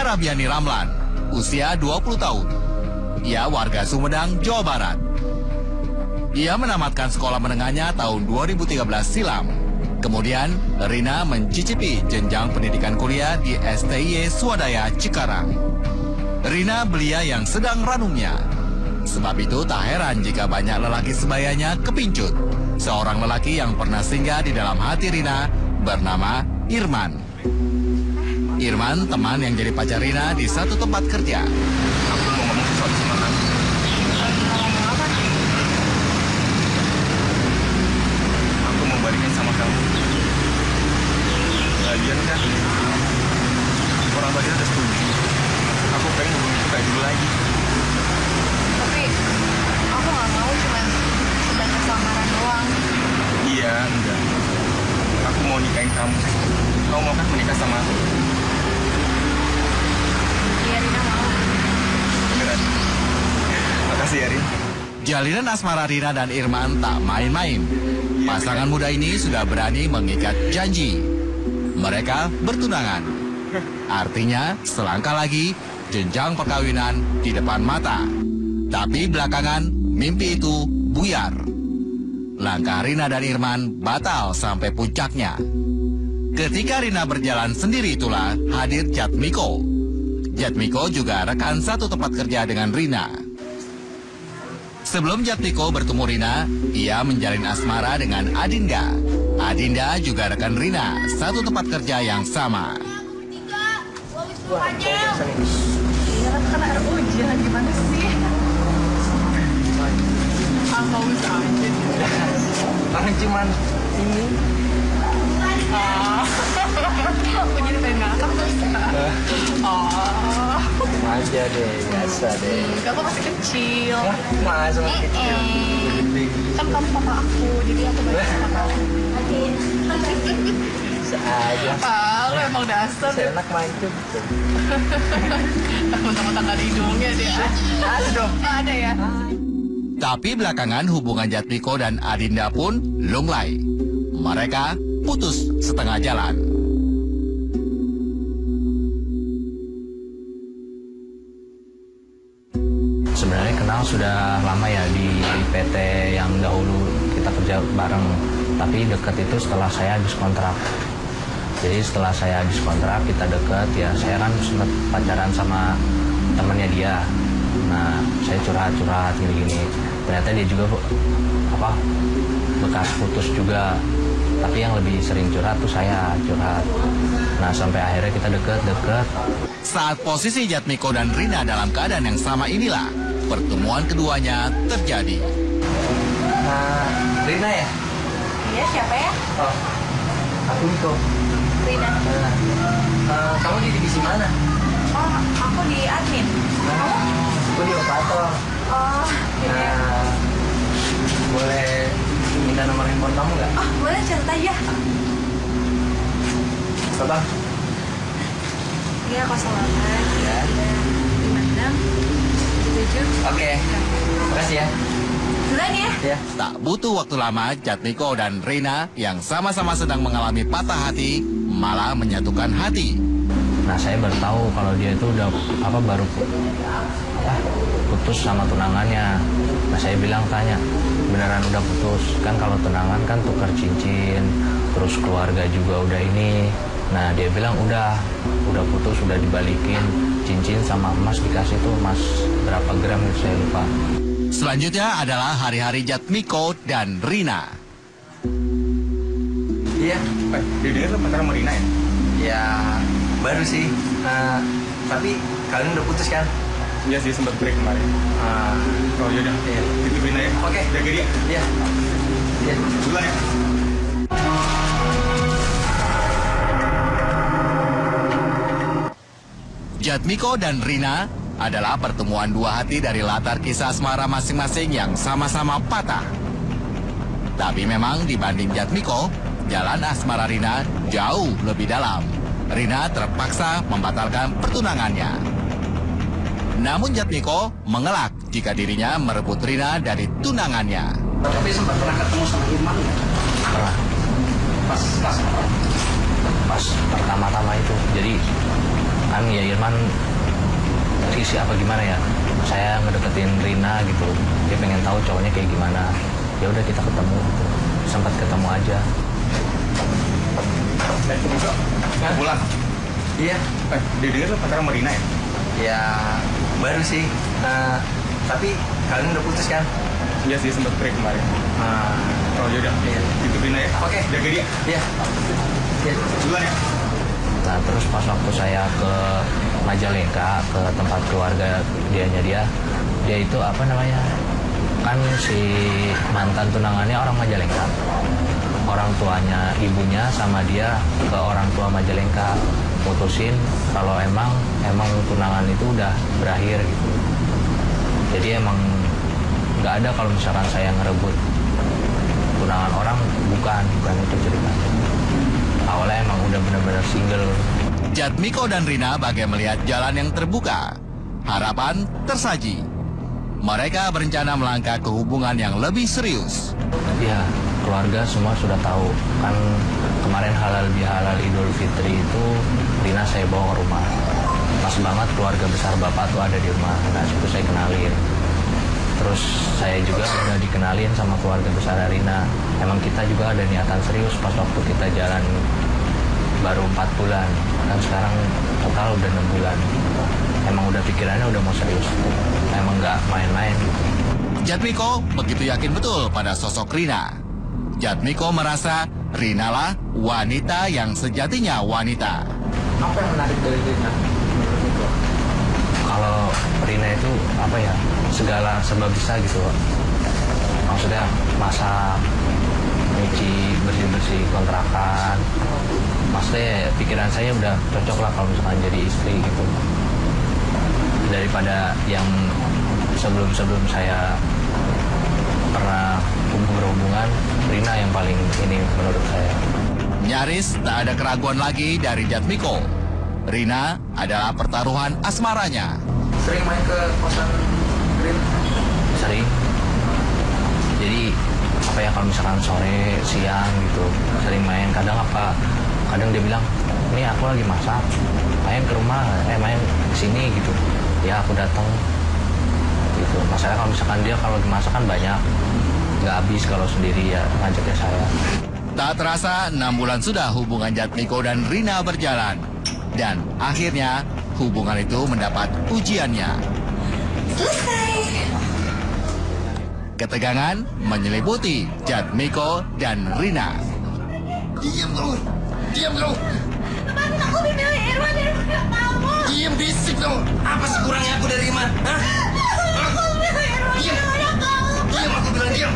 Rina Rabiani Ramlan, usia 20 tahun. Ia warga Sumedang, Jawa Barat. Ia menamatkan sekolah menengahnya tahun 2013 silam. Kemudian, Rina mencicipi jenjang pendidikan kuliah di STIY Swadaya Cikarang. Rina belia yang sedang ranumnya. Sebab itu tak heran jika banyak lelaki sebayanya kepincut. Seorang lelaki yang pernah singgah di dalam hati Rina bernama Irman. Irman teman yang jadi pacar Rina di satu tempat kerja. Aku mau ngomong sesuatu sama kamu. Aku mau balikin sama kamu. Lagian kan orang tadi udah setuju. Aku pengen hubungin itu kayak dulu lagi. Tapi aku nggak mau cuma sebatas lamaran doang. Iya, enggak. Aku mau nikahin kamu. Kamu mau kan menikah sama aku? Iya, Rina mau. Beneran. Makasih ya, Rin. Jalinan asmara Rina dan Irman tak main-main. Pasangan muda ini sudah berani mengikat janji. Mereka bertunangan. Artinya, selangkah lagi, jenjang perkawinan di depan mata. Tapi belakangan, mimpi itu buyar. Langkah Rina dan Irman batal sampai puncaknya. Ketika Rina berjalan sendiri itulah hadir Jatmiko. Jatmiko juga rekan satu tempat kerja dengan Rina. Sebelum Jatmiko bertemu Rina, ia menjalin asmara dengan Adinda. Adinda juga rekan Rina, satu tempat kerja yang sama. Iya, kan ada ujian gimana sih? Nggak usah aja. Karena cuman ini. Aku jadi pengen ngakak terus. Aja deh, biasa deh. Enggak, aku masih kecil. Masa masih kecil. Kan kamu papa aku, jadi aku banyak sama kamu. Bisa aja. Lu emang dasar deh. Enak main tuh. Mentang-mentang ada hidungnya dia. Ada dong. Ada ya? Tapi belakangan hubungan Jatmiko dan Adinda pun lunglai. Mereka putus setengah jalan. Sebenarnya kenal sudah lama ya di PT yang dahulu kita kerja bareng. Tapi dekat itu setelah saya habis kontrak. Jadi setelah saya habis kontrak kita dekat ya, saya kan sempat pacaran sama temannya dia. Nah, saya curhat-curhat gini-gini. Ternyata dia juga bekas putus juga. Tapi yang lebih sering curhat tuh saya curhat. Nah, sampai akhirnya kita deket. Saat posisi Jatmiko dan Rina dalam keadaan yang sama inilah pertemuan keduanya terjadi. Rina ya? Iya, siapa ya? Oh, aku Niko. Rina. Kamu di divisi mana? Oh, aku di admin. Kamu? Aku di operator. Oh, iya. Boleh minta nomor handphone kamu nggak? Oh, boleh catat aja. Berapa? Iya, 08. Ya. 56 77. Oke. Makasih ya. Duluan ya. Ya. Tak butuh waktu lama, Jatmiko dan Rina yang sama-sama sedang mengalami patah hati malah menyatukan hati. Nah, saya baru tahu kalau dia itu udah baru putus sama tunangannya. Nah, saya bilang tanya, beneran udah putus? Kan kalau tunangan kan tukar cincin, terus keluarga juga udah ini. Nah, dia bilang udah putus, udah dibalikin cincin sama emas, dikasih tuh emas berapa gram gitu saya lupa. Selanjutnya adalah hari-hari Jatmiko dan Rina. Iya. Dia lo pacaran sama Rina ya? Ya, baru sih. Tapi kalian udah putus kan? Iya sih, sempat break kemarin. Oh yaudah, iya. Titip Rina ya. Oke. Jaga dia. Iya. Iya. Duluan ya. Jatmiko dan Rina adalah pertemuan dua hati dari latar kisah asmara masing-masing yang sama-sama patah. Tapi memang dibanding Jatmiko, jalan asmara Rina jauh lebih dalam. Rina terpaksa membatalkan pertunangannya. Namun Jatmiko mengelak jika dirinya merebut Rina dari tunangannya. Tapi sempat pernah ketemu sama Irman nggak? Pernah. Pas Pas pertama-tama itu. Jadi kan ya Irman isi apa gimana ya, saya ngedeketin Rina gitu, dia pengen tahu cowoknya kayak gimana. Ya udah kita ketemu gitu, sempat ketemu aja. Pulang? Iya. Dia lu pacaran sama Rina ya? Ya baru sih, tapi kalian udah putus kan? Iya sih, sempat break kemarin. Oh yaudah, tutup Rina ya. Oke. Jaga dia. Iya. Duluan ya. Nah terus pas waktu saya ke Majalengka, ke tempat keluarga dia itu apa namanya, kan si mantan tunangannya orang Majalengka, orang tuanya ibunya sama dia ke orang tua Majalengka putusin kalau emang tunangan itu udah berakhir gitu. Jadi emang nggak ada kalau misalkan saya ngerebut tunangan orang, bukan itu ceritanya. Awalnya emang udah benar-benar single. Jatmiko dan Rina bagai melihat jalan yang terbuka. Harapan tersaji. Mereka berencana melangkah ke hubungan yang lebih serius. Ya, keluarga semua sudah tahu. Kan kemarin halal bihalal Idul Fitri itu Rina saya bawa ke rumah. Pas banget keluarga besar bapak tuh ada di rumah. Nah, situ saya kenalin. Terus saya juga udah dikenalin sama keluarga besar Rina. Emang kita juga ada niatan serius pas waktu kita jalan baru 4 bulan. Dan sekarang total udah 6 bulan. Emang udah pikirannya udah mau serius. Emang nggak main-main. Jatmiko begitu yakin betul pada sosok Rina. Jatmiko merasa Rina lah wanita yang sejatinya wanita. Apa yang menarik dari Rina? Kalau Rina itu apa ya, segala serba bisa gitu. Maksudnya masak, nyuci, bersih-bersih kontrakan. Maksudnya pikiran saya udah cocok lah kalau misalkan jadi istri gitu. Daripada yang sebelum saya pernah berhubungan, Rina yang paling ini menurut saya. Nyaris tak ada keraguan lagi dari Jatmiko. Rina adalah pertaruhan asmaranya. Sering main ke kosan Rina? Sering. Jadi apa ya, kalau misalkan sore, siang gitu, sering main. Kadang dia bilang, ini aku lagi masak, main ke rumah, main sini gitu. Ya aku datang gitu. Masalah kalau misalkan dia kalau lagi masak kan banyak, nggak habis kalau sendiri, ya ngajaknya saya. Tak terasa 6 bulan sudah hubungan Jatmiko dan Rina berjalan. Dan akhirnya hubungan itu mendapat ujiannya. Selesai. Ketegangan menyelimuti Jatmiko dan Rina. Diam kau! Lepasin aku, Bimil. Irwan gak kamu. Diam, bisik kau! Apa sih kurangnya aku dari Iman? Hah? Aku bilang Irwan gak kamu. Diam, aku bilang diam!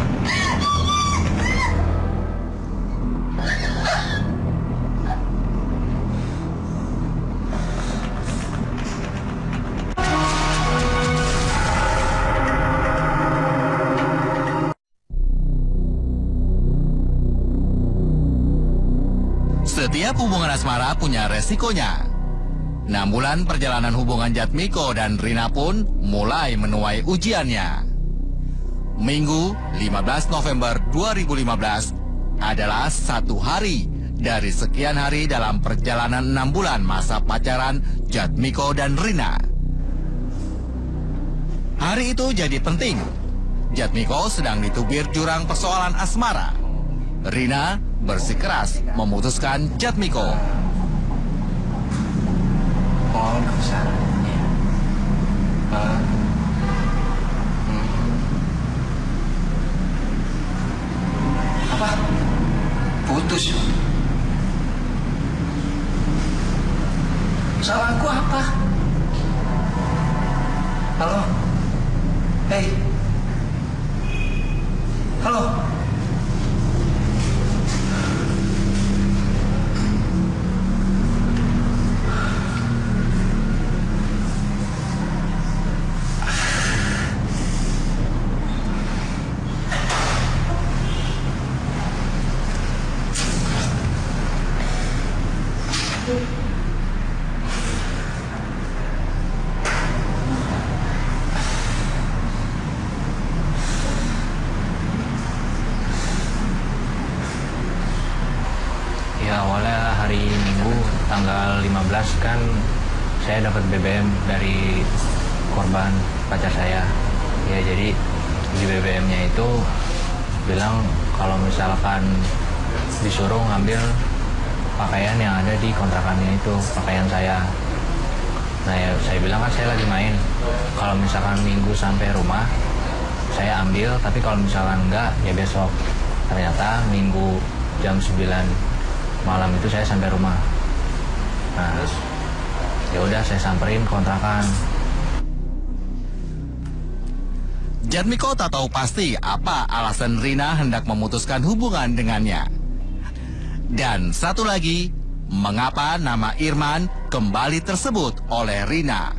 Setiap hubungan asmara punya resikonya. 6 bulan perjalanan hubungan Jatmiko dan Rina pun mulai menuai ujiannya. Minggu 15 November 2015 adalah satu hari dari sekian hari dalam perjalanan 6 bulan masa pacaran Jatmiko dan Rina. Hari itu jadi penting. Jatmiko sedang ditubir jurang persoalan asmara. Rina bersikeras memutuskan Jatmiko. Oh, nggak usah. Apa? Putus? Salahku apa? Halo? Hei? Halo? Ya awalnya hari Minggu tanggal 15 kan saya dapat BBM dari korban pacar saya. Ya jadi di BBM-nya itu bilang kalau misalkan disuruh ngambil pakaian yang ada di kontrakannya itu, pakaian saya. Nah ya saya bilang kan saya lagi main, kalau misalkan minggu sampai rumah saya ambil, tapi kalau misalkan enggak ya besok. Ternyata minggu jam 9 malam itu saya sampai rumah. Nah ya udah saya samperin kontrakan. Jatmiko tak tahu pasti apa alasan Rina hendak memutuskan hubungan dengannya. Dan satu lagi, mengapa nama Irman kembali tersebut oleh Rina.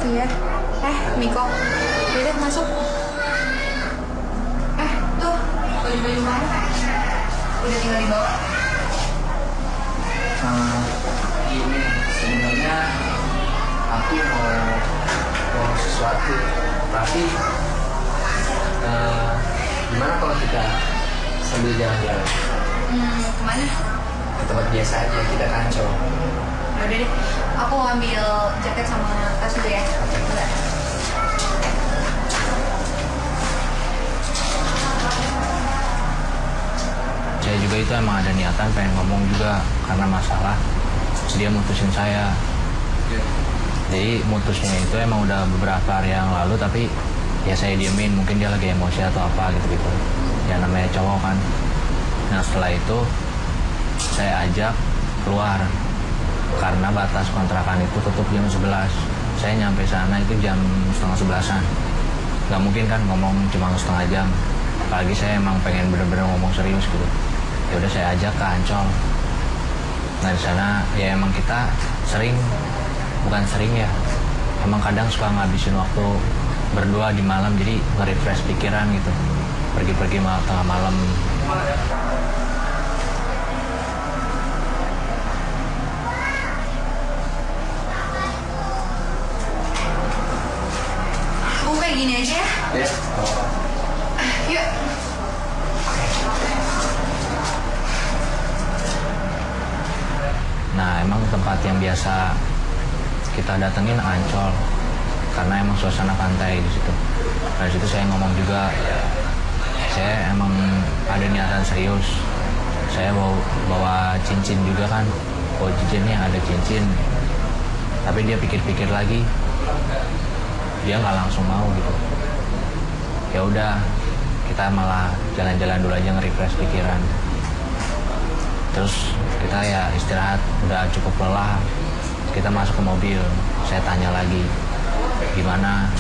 Iya. Miko, udah masuk. Tuh, baju-baju kamu udah tinggal dibawa. Ini sebenarnya aku mau sesuatu, tapi gimana kalau kita sambil jalan-jalan? Kemana? Ke tempat biasa aja, kita kancol. Udah deh, aku ambil jaket sama tas dulu ya. Bentar. Saya juga itu emang ada niatan pengen ngomong juga, karena masalah dia mutusin saya. Jadi mutusnya itu emang udah beberapa hari yang lalu, tapi ya saya diemin, mungkin dia lagi emosi atau apa gitu-gitu. Ya namanya cowok kan. Nah setelah itu saya ajak keluar, karena batas kontrakan itu tutup jam 11. Saya nyampe sana itu jam setengah 11-an. Gak mungkin kan ngomong cuma setengah jam. Apalagi saya emang pengen bener-bener ngomong serius gitu. Ya udah saya ajak ke Ancol. Nah di sana ya emang kita bukan sering ya, emang kadang suka ngabisin waktu berdua di malam, jadi nge-refresh pikiran gitu. Pergi-pergi tengah malam. Aku kayak gini aja ya. Yuk. Nah emang tempat yang biasa kita datengin Ancol, karena emang suasana pantai di situ. Dari situ saya ngomong juga, saya emang ada niatan serius. Saya bawa cincin juga kan, bawa cincinnya ada cincin. Tapi dia pikir-pikir lagi, dia nggak langsung mau gitu. Ya udah, kita malah jalan-jalan dulu aja nge-refresh pikiran. Terus kita ya istirahat, udah cukup lelah. Kita masuk ke mobil, saya tanya lagi, gimana,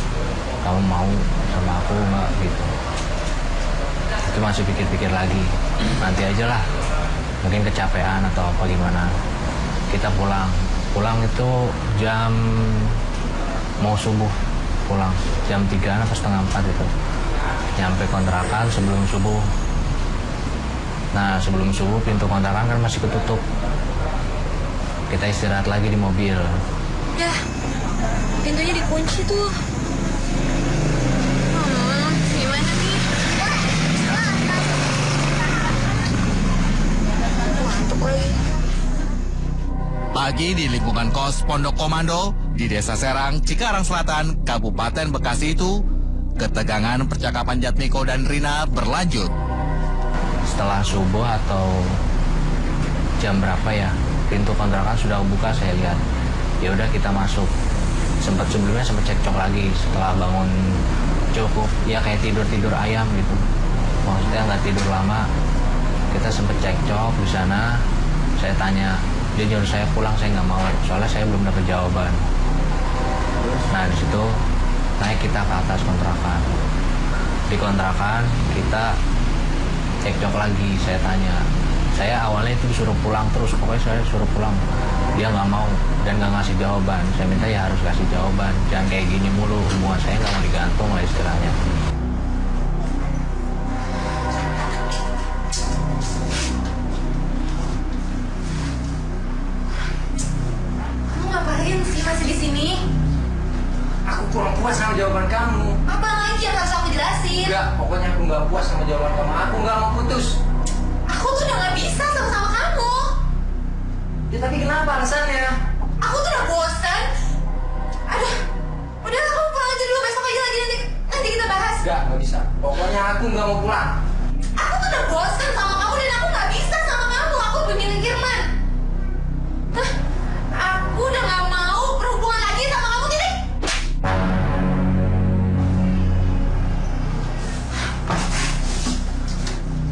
kamu mau sama aku nggak gitu. Itu masih pikir-pikir lagi, nanti aja lah, mungkin kecapean atau apa gimana. Kita pulang itu jam mau subuh, pulang jam 3 atau setengah 4 itu. Nyampe kontrakan sebelum subuh. Nah sebelum subuh pintu kontrakan kan masih ketutup. Kita istirahat lagi di mobil. Ya, pintunya dikunci tuh. Gimana nih? Ngantuk lagi. Pagi di lingkungan kos Pondok Komando di Desa Serang, Cikarang Selatan, Kabupaten Bekasi itu, ketegangan percakapan Jatmiko dan Rina berlanjut. Setelah subuh atau jam berapa ya, pintu kontrakan sudah buka, saya lihat. Ya udah kita masuk. Sebelumnya sempat cekcok lagi setelah bangun cukup ya kayak tidur ayam gitu. Maksudnya nggak tidur lama. Kita sempat cekcok di sana. Saya tanya, dia nyuruh saya pulang, saya nggak mau. Soalnya saya belum dapat jawaban. Nah di situ naik kita ke atas kontrakan. Di kontrakan kita cekcok lagi. Saya tanya, saya awalnya itu disuruh pulang terus, pokoknya saya suruh pulang. Dia nggak mau dan nggak ngasih jawaban. Saya minta ya harus kasih jawaban, jangan kayak gini mulu, hubungan saya nggak mau digantung lah istilahnya. sakit. Enggak, pokoknya aku nggak puas sama jawaban kamu. Aku nggak mau putus. Aku tuh udah nggak bisa sama-sama kamu. Ya tapi kenapa alasannya? Aku tuh udah bosan. Aduh, udah kamu pulang aja dulu, besok aja lagi nanti kita bahas. Nggak bisa. Pokoknya aku nggak mau pulang. Aku tuh udah bosan sama kamu dan aku nggak bisa sama kamu. Aku pemilih Firman. Hah? Aku udah nggak mau berhubungan lagi sama kamu, titik.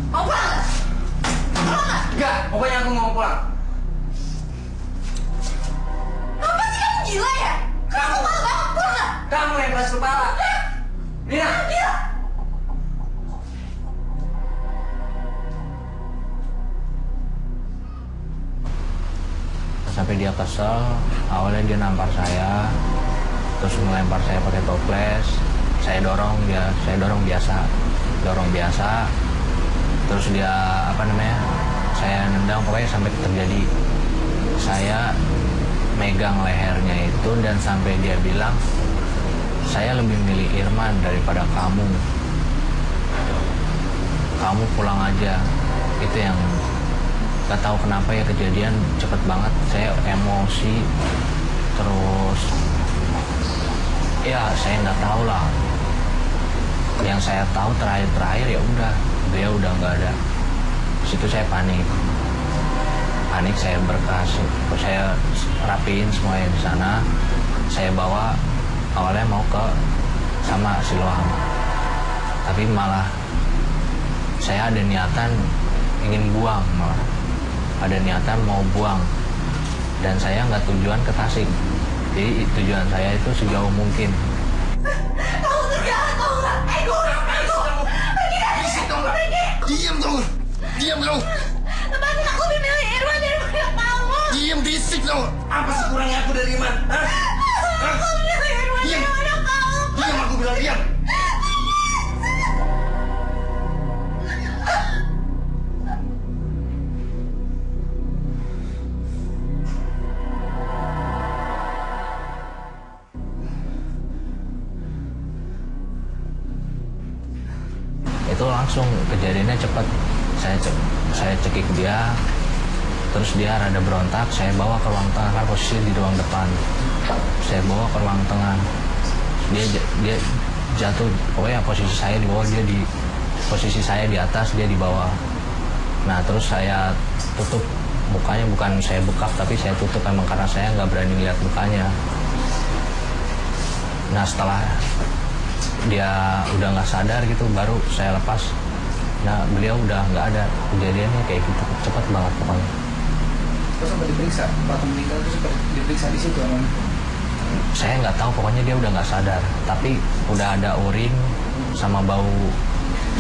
Mau pulang nggak? Pulang nggak? Nggak, pokoknya aku nggak mau pulang. Apa sih kamu gila ya? Kamu malu banget, pulang nggak? Kamu yang keras kepala. Nina. Gila. Sampai dia kesel, awalnya dia nampar saya, terus melempar saya pakai toples. Saya dorong biasa. Terus dia saya nendang, pokoknya sampai terjadi saya megang lehernya itu dan sampai dia bilang saya lebih milih Irman daripada kamu. Kamu pulang aja. Itu yang gak tahu kenapa ya, kejadian cepet banget. Saya emosi, terus ya saya nggak tahu lah. Yang saya tahu terakhir ya udah dia udah nggak ada. Situ saya panik, saya berkas, saya rapiin semuanya di sana. Saya bawa, awalnya mau ke sama Siloam, tapi malah saya ada niatan ingin buang, malah ada niatan mau buang, dan saya nggak tujuan ke Tasik. Jadi tujuan saya itu sejauh mungkin. Kamu tuh jahat, tau nggak? Ego. Pergi dari situ, pergi. Diam kamu. Lepasin, aku lebih milih Irwan daripada kamu. Diam, berisik kamu. Apa sih kurangnya aku dari Iman? Hah? Aku milih Irwan Diam. daripada kamu. Diam, aku bilang diam. Itu langsung kejadiannya cepat. Saya cekik dia, terus dia rada berontak. Saya bawa ke ruang tengah, kan posisi di ruang depan. Saya bawa ke ruang tengah. Dia jatuh, pokoknya posisi saya di bawah, dia di posisi saya di atas, dia di bawah. Nah terus saya tutup mukanya, bukan saya bekap tapi saya tutup emang karena saya nggak berani lihat mukanya. Nah setelah dia udah nggak sadar gitu, baru saya lepas. Nah beliau udah nggak ada. Kejadiannya kayak gitu cepat banget pokoknya. Terus sempat diperiksa, waktu meninggal itu sempat diperiksa di situ emang. Saya nggak tahu, pokoknya dia udah nggak sadar. Tapi udah ada urin sama bau.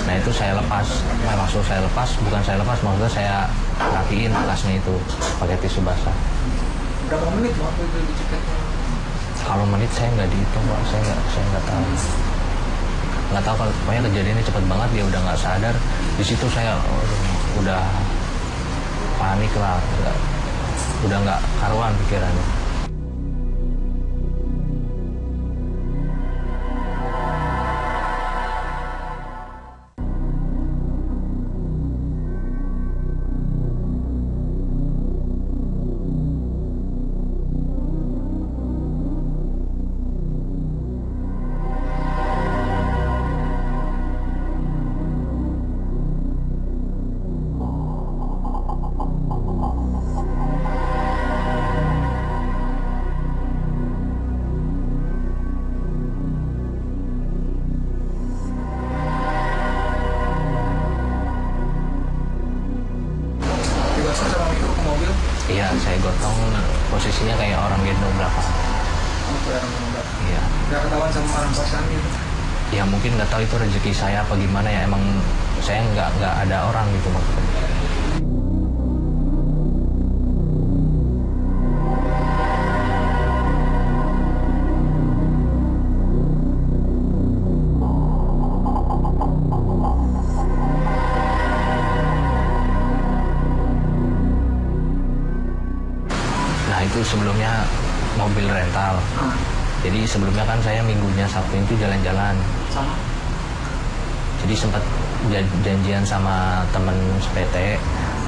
Nah itu saya lepas. Maksud saya lepas, bukan saya lepas, maksudnya saya rapiin bekasnya itu pakai tisu basah. Berapa menit waktu itu dicek? Kalau menit saya nggak dihitung, Pak. Saya nggak tahu. Nggak tahu, kalau pokoknya kejadiannya cepet banget, dia udah nggak sadar. Di situ saya udah panik lah, udah nggak karuan pikirannya. Iya, saya gotong, posisinya kayak orang gendong belakang. Iya. Nggak ketahuan sama orang kosan gitu? Ya mungkin nggak tahu itu rezeki saya apa gimana ya, emang saya nggak ada orang gitu maksudnya. Nah itu sebelumnya mobil rental. Jadi sebelumnya kan saya minggunya Sabtu itu jalan-jalan. Sama? Jadi sempat janjian sama temen PT,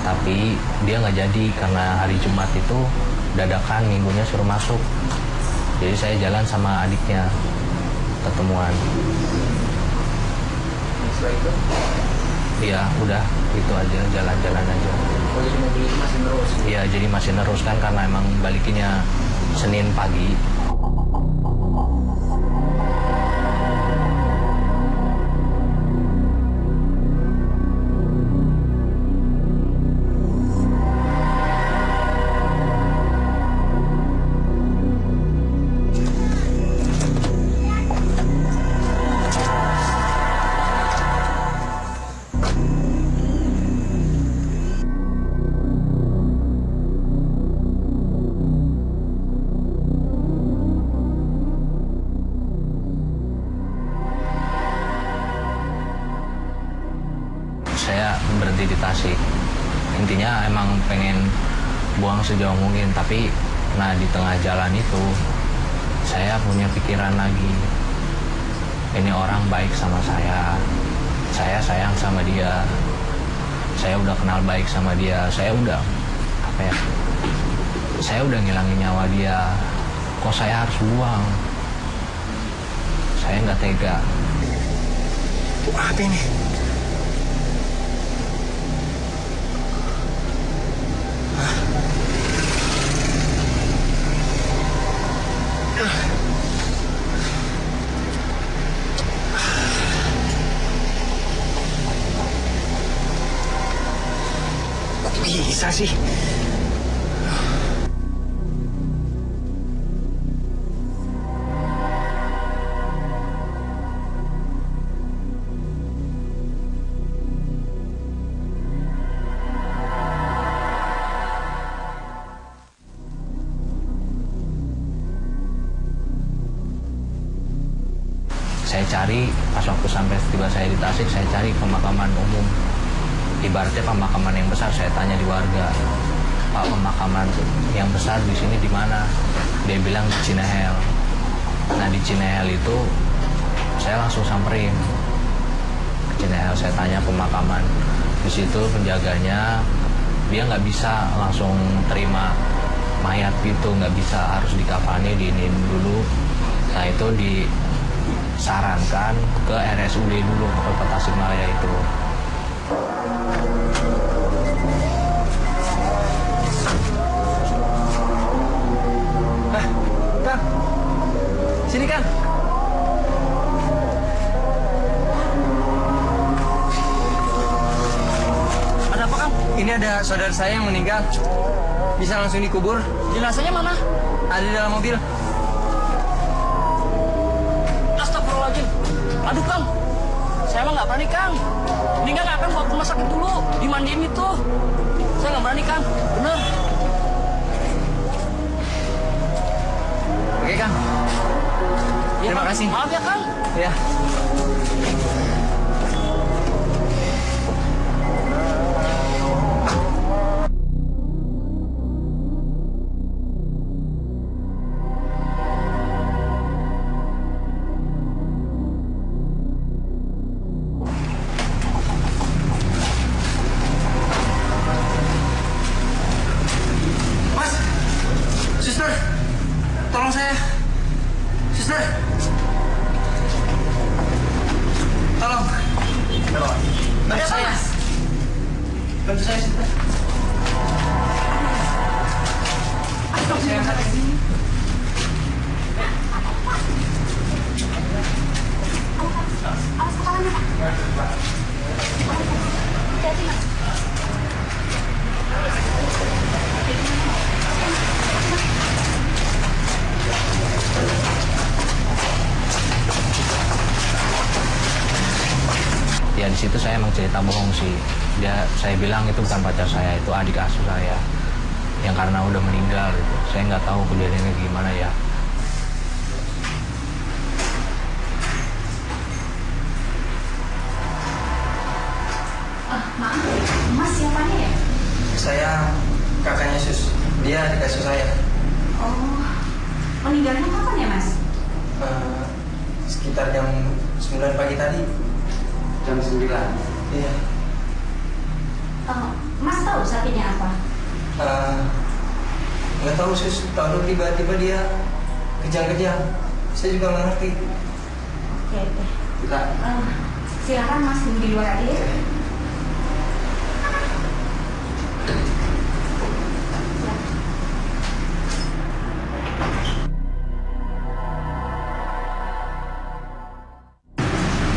tapi dia nggak jadi karena hari Jumat itu dadakan, minggunya suruh masuk. Jadi saya jalan sama adiknya ketemuan. Setelah itu? Iya, udah itu aja, jalan-jalan aja. Oh, jadi mobil itu masih terus? Iya, jadi masih nerus kan karena emang balikinnya Senin pagi. Saya berhenti di Tasik. Intinya emang pengen buang sejauh mungkin, tapi di tengah jalan itu saya punya pikiran lagi. Ini orang baik sama saya sayang sama dia, saya udah kenal baik sama dia, saya udah ngilangin nyawa dia, kok saya harus buang? Saya nggak tega. Apa ini? Bisa sih. Saya cari, pas waktu sampai tiba saya di Tasik, saya cari pemakaman umum. Ibaratnya pemakaman yang besar, saya tanya di warga, Pak, pemakaman yang besar di sini di mana? Dia bilang di Cinehel. Nah, di Cinehel itu saya langsung samperin ke Cinehel, saya tanya pemakaman. Di situ penjaganya dia nggak bisa langsung terima mayat gitu, nggak bisa, harus dikafani, diinin dulu. Nah, itu disarankan ke RSUD dulu, ke Tasikmalaya itu. Kang, sini Kang. Ada apa Kang? Ini ada saudara saya yang meninggal. Bisa langsung dikubur. Jenazahnya mana? Ada di dalam mobil. Astagfirullahaladzim. Aduh Kang, saya mah nggak berani Kang. Mendingan akan bawa ke rumah sakit dulu, dimandiin itu. Saya nggak berani Kang, bener. Oke Kang. Ya, Terima Kang. kasih. Maaf ya Kang. Ya. Mas, suster, tolong saya. Suster, tolong. Bantu saya. Bantu saya, suster. Saya angkat ini. Awas kepalanya, Pak. Hati-hati, Pak. Ya di situ saya emang cerita bohong sih. Saya bilang itu bukan pacar saya, itu adik asuh saya yang karena udah meninggal gitu. Saya nggak tahu kejadiannya gimana ya. Maaf, Mas siapanya ya? Saya kakaknya Sus. Dia adik asuh saya. Oh, meninggalnya kapan ya, Mas? Sekitar jam 9 pagi tadi. Jam 9. Iya. Mas tahu sakitnya apa? Nggak tahu sus. Tahu tiba-tiba dia kejang-kejang. Saya juga nggak ngerti. Oke. Kita. Silakan Mas tunggu di luar aja ya.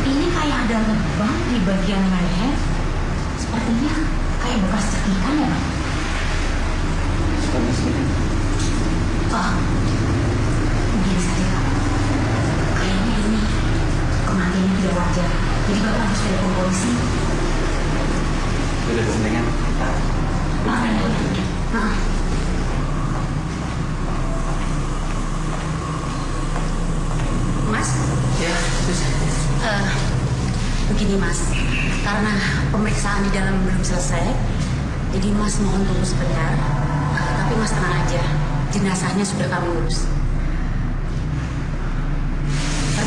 Ini kayak ada lebam di bagian leher. Sepertinya kayak bekas cekikan ya, Bang? Seperti sini. Begini saja, Kak. Kayaknya ini kematiannya tidak wajar. Jadi Bapak harus telepon polisi. Udah mendingan kita. Mas? Ya, sus. Begini Mas, karena pemeriksaan di dalam belum selesai, jadi Mas mohon tunggu sebentar. Tapi Mas tenang aja, jenazahnya sudah kami urus.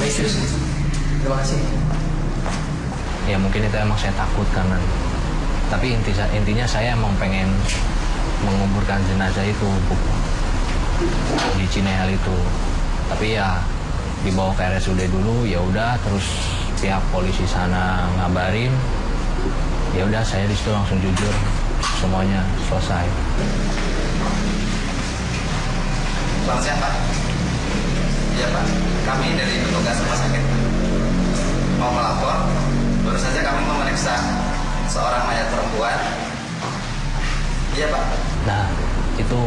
Baik, sus. Terima kasih. Ya mungkin itu emang saya takut karena, tapi intinya saya emang pengen menguburkan jenazah itu di Cinehal itu. Tapi ya dibawa ke RSUD dulu, ya udah, terus pihak polisi sana ngabarin, ya udah saya di situ langsung jujur, semuanya selesai. Selamat siang Pak. Iya Pak, kami dari petugas rumah sakit mau melapor. Baru saja kami memeriksa seorang mayat perempuan. Iya Pak. Nah itu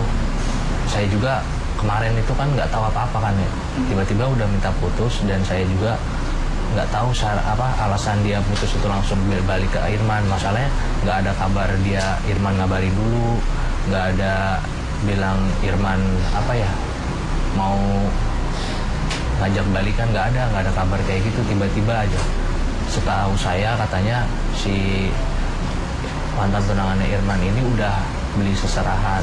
saya juga kemarin itu kan nggak tahu apa-apa kan ya. Tiba-tiba udah minta putus dan saya juga nggak tahu alasan dia putus itu langsung balik ke Irman. Masalahnya nggak ada kabar dia Irman ngabari dulu, nggak ada bilang Irman mau ngajak balikan, nggak ada kabar kayak gitu. Tiba-tiba aja setahu saya katanya si mantan tunangannya Irman ini udah beli seserahan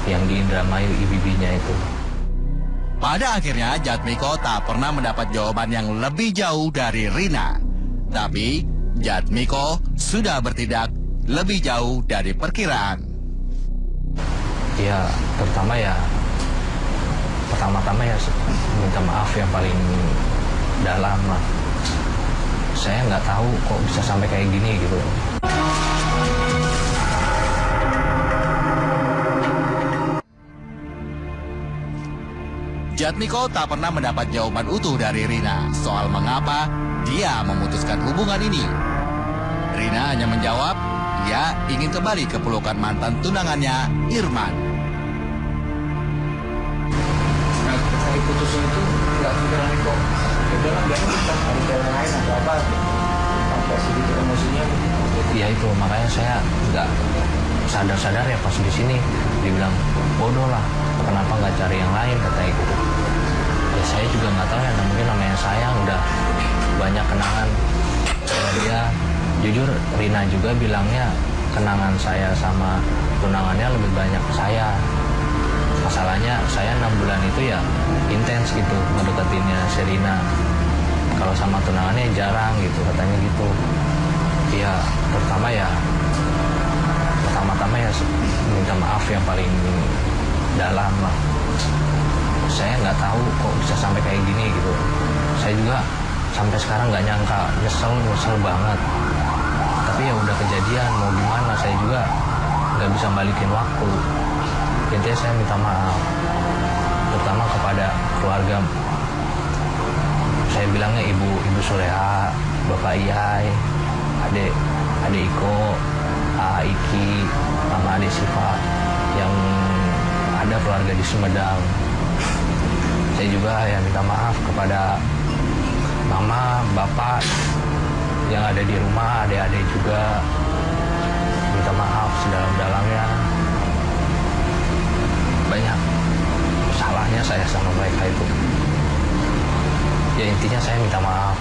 yang di Indramayu IBB-nya itu. Pada akhirnya Jatmiko tak pernah mendapat jawaban yang lebih jauh dari Rina. Tapi Jatmiko sudah bertindak lebih jauh dari perkiraan. Ya pertama-tama ya minta maaf yang paling dalam lah. Saya nggak tahu kok bisa sampai kayak gini gitu. Jatmiko tak pernah mendapat jawaban utuh dari Rina soal mengapa dia memutuskan hubungan ini. Rina hanya menjawab, ia ingin kembali ke pelukan mantan tunangannya, Irman. Nah, saya putusnya itu nggak kepikiran kok. Ya udah lah, biarkan kita ada jalan lain atau apa. Tanpa segitu emosinya. Ya itu makanya saya nggak sadar ya pas di sini dibilang bodoh lah, kenapa nggak cari yang lain katanya gitu. Ya saya juga nggak tahu ya, mungkin namanya sayang udah banyak kenangan sama dia. Jujur Rina juga bilangnya kenangan saya sama tunangannya lebih banyak ke saya. Masalahnya saya 6 bulan itu ya intens gitu ngedeketinnya si Rina. Kalau sama tunangannya jarang gitu katanya gitu. Ya pertama-tama ya minta maaf yang paling dalam lah. Saya nggak tahu kok bisa sampai kayak gini gitu. Saya juga sampai sekarang nggak nyangka, nyesel banget. Tapi ya udah kejadian, mau gimana, saya juga nggak bisa balikin waktu. Intinya saya minta maaf, terutama kepada keluarga. Saya bilangnya ibu Soleha, bapak Iyai, adik Iko, Iki, sama adik Siva yang ada keluarga di Sumedang. Saya juga ya minta maaf kepada mama, bapak yang ada di rumah, adik-adik juga. Minta maaf sedalam-dalamnya. Banyak salahnya saya sama mereka itu. Ya intinya saya minta maaf.